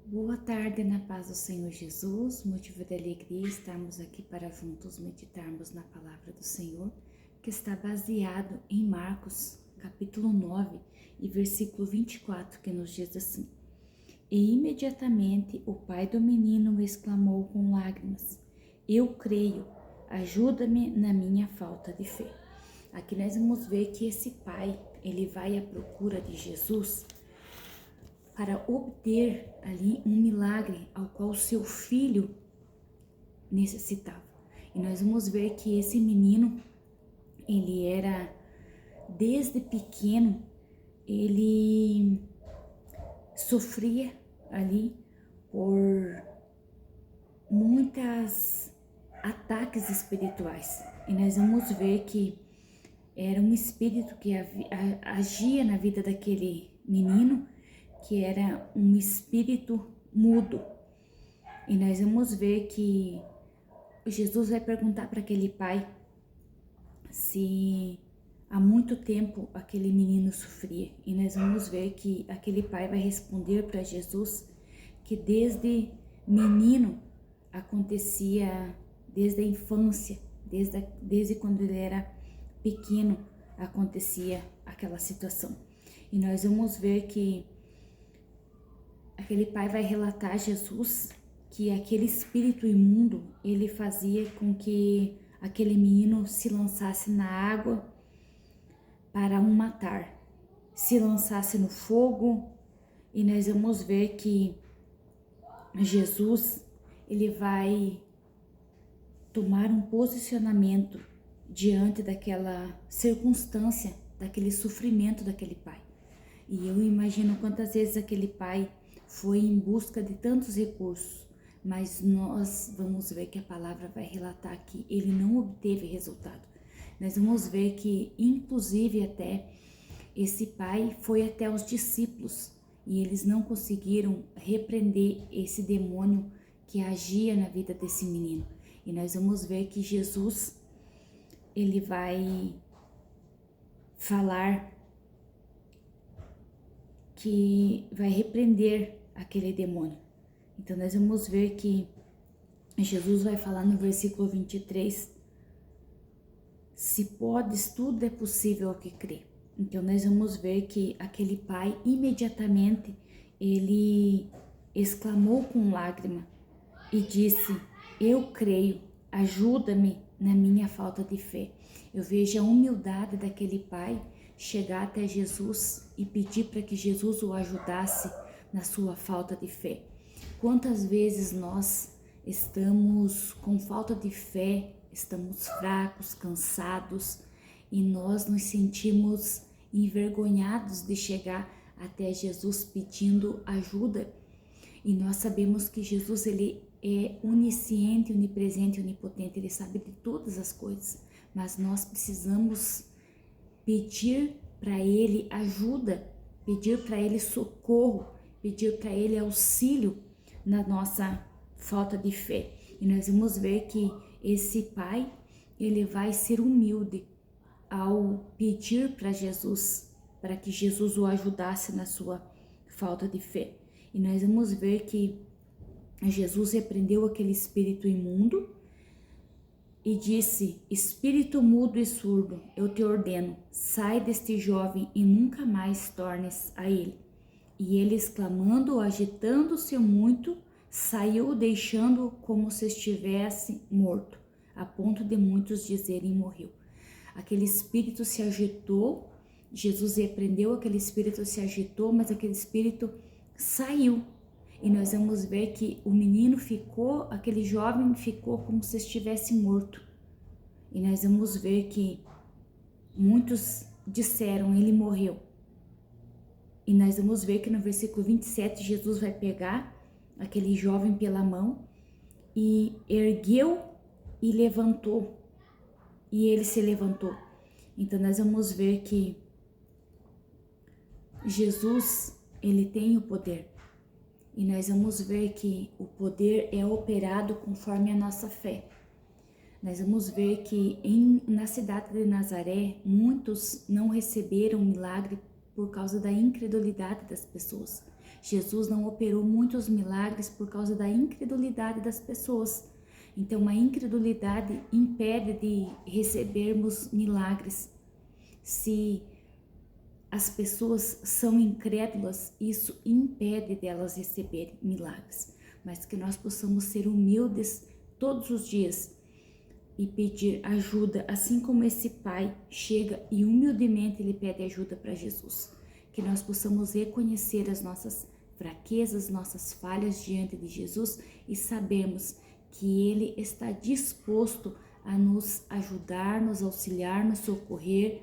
Boa tarde, na paz do Senhor Jesus. Motivo de alegria estarmos aqui para juntos meditarmos na palavra do Senhor, que está baseado em Marcos, capítulo 9 e versículo 24, que nos diz assim: E imediatamente o pai do menino exclamou com lágrimas: Eu creio, ajuda-me na minha falta de fé. Aqui nós vamos ver que esse pai, ele vai à procura de Jesus para obter ali um milagre ao qual seu filho necessitava. E nós vamos ver que esse menino, ele era, desde pequeno, ele sofria ali por muitos ataques espirituais. E nós vamos ver que era um espírito que agia na vida daquele menino, que era um espírito mudo. E nós vamos ver que Jesus vai perguntar para aquele pai se há muito tempo aquele menino sofria. E nós vamos ver que aquele pai vai responder para Jesus que desde menino acontecia, desde a infância, desde quando ele era pequeno, acontecia aquela situação. E nós vamos ver que aquele pai vai relatar a Jesus que aquele espírito imundo, ele fazia com que aquele menino se lançasse na água para o matar, se lançasse no fogo. E nós vamos ver que Jesus, ele vai tomar um posicionamento diante daquela circunstância, daquele sofrimento daquele pai. E eu imagino quantas vezes aquele pai foi em busca de tantos recursos, mas nós vamos ver que a palavra vai relatar que ele não obteve resultado. Nós vamos ver que, inclusive, até esse pai foi até os discípulos e eles não conseguiram repreender esse demônio que agia na vida desse menino. E nós vamos ver que Jesus, ele vai falar que vai repreender aquele demônio. Então nós vamos ver que Jesus vai falar no versículo 23: se podes, tudo é possível ao que crê. Então nós vamos ver que aquele pai, imediatamente, ele exclamou com lágrima e disse: eu creio, ajuda-me na minha falta de fé. Eu vejo a humildade daquele pai chegar até Jesus e pedir para que Jesus o ajudasse na sua falta de fé. Quantas vezes nós estamos com falta de fé, estamos fracos, cansados e nós nos sentimos envergonhados de chegar até Jesus pedindo ajuda. E nós sabemos que Jesus, ele é onisciente, onipresente, onipotente, ele sabe de todas as coisas, mas nós precisamos pedir para ele ajuda, pedir para ele socorro, pedir para ele auxílio na nossa falta de fé. E nós vamos ver que esse pai, ele vai ser humilde ao pedir para Jesus, para que Jesus o ajudasse na sua falta de fé. E nós vamos ver que Jesus repreendeu aquele espírito imundo e disse: espírito mudo e surdo, eu te ordeno, sai deste jovem e nunca mais tornes a ele. E ele, exclamando, agitando-se muito, saiu, deixando-o como se estivesse morto, a ponto de muitos dizerem: morreu. Aquele espírito se agitou, Jesus repreendeu, aquele espírito se agitou, mas aquele espírito saiu. E nós vamos ver que o menino ficou, aquele jovem ficou como se estivesse morto. E nós vamos ver que muitos disseram: ele morreu. E nós vamos ver que no versículo 27, Jesus vai pegar aquele jovem pela mão e ergueu e levantou. E ele se levantou. Então nós vamos ver que Jesus, ele tem o poder. E nós vamos ver que o poder é operado conforme a nossa fé. Nós vamos ver que na cidade de Nazaré, muitos não receberam milagre por causa da incredulidade das pessoas. Jesus não operou muitos milagres por causa da incredulidade das pessoas. Então, a incredulidade impede de recebermos milagres. Se as pessoas são incrédulas, isso impede delas receberem milagres. Mas que nós possamos ser humildes todos os dias e pedir ajuda, assim como esse pai chega e humildemente ele pede ajuda para Jesus. Que nós possamos reconhecer as nossas fraquezas, nossas falhas diante de Jesus e sabermos que ele está disposto a nos ajudar, nos auxiliar, nos socorrer,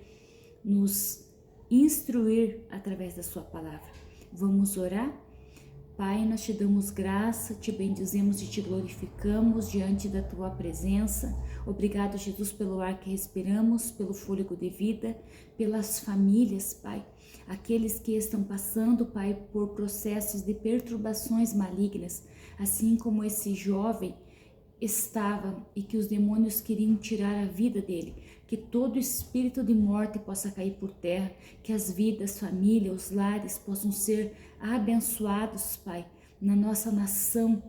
nos instruir através da sua palavra. Vamos orar? Pai, nós te damos graça, te bendizemos e te glorificamos diante da tua presença. Obrigado, Jesus, pelo ar que respiramos, pelo fôlego de vida, pelas famílias, Pai. Aqueles que estão passando, Pai, por processos de perturbações malignas, assim como esse jovem estava e que os demônios queriam tirar a vida dele. Que todo espírito de morte possa cair por terra, que as vidas, família, os lares possam ser abençoados, Pai, na nossa nação,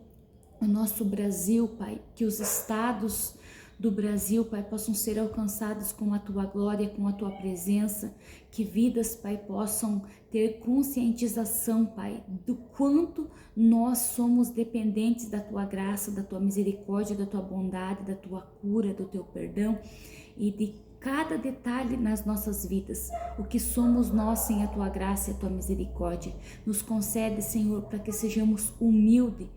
no nosso Brasil, Pai, que os estados do Brasil, Pai, possam ser alcançados com a tua glória, com a tua presença, que vidas, Pai, possam ter conscientização, Pai, do quanto nós somos dependentes da tua graça, da tua misericórdia, da tua bondade, da tua cura, do teu perdão e de cada detalhe nas nossas vidas. O que somos nós sem a tua graça e a tua misericórdia? Nos concede, Senhor, para que sejamos humilde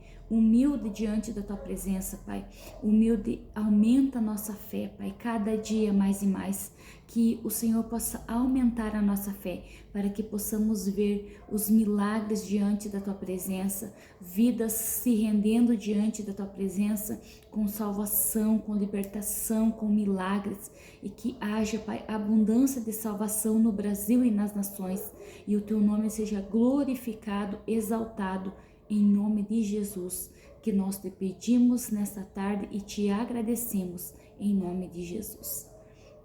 diante da tua presença, Pai. Humilde, aumenta a nossa fé, Pai, cada dia mais e mais. Que o Senhor possa aumentar a nossa fé, para que possamos ver os milagres diante da tua presença, vidas se rendendo diante da tua presença, com salvação, com libertação, com milagres, e que haja, Pai, abundância de salvação no Brasil e nas nações, e o teu nome seja glorificado, exaltado, em nome de Jesus, que nós te pedimos nesta tarde e te agradecemos em nome de Jesus.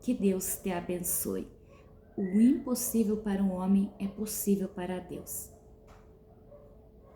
Que Deus te abençoe. O impossível para o homem é possível para Deus.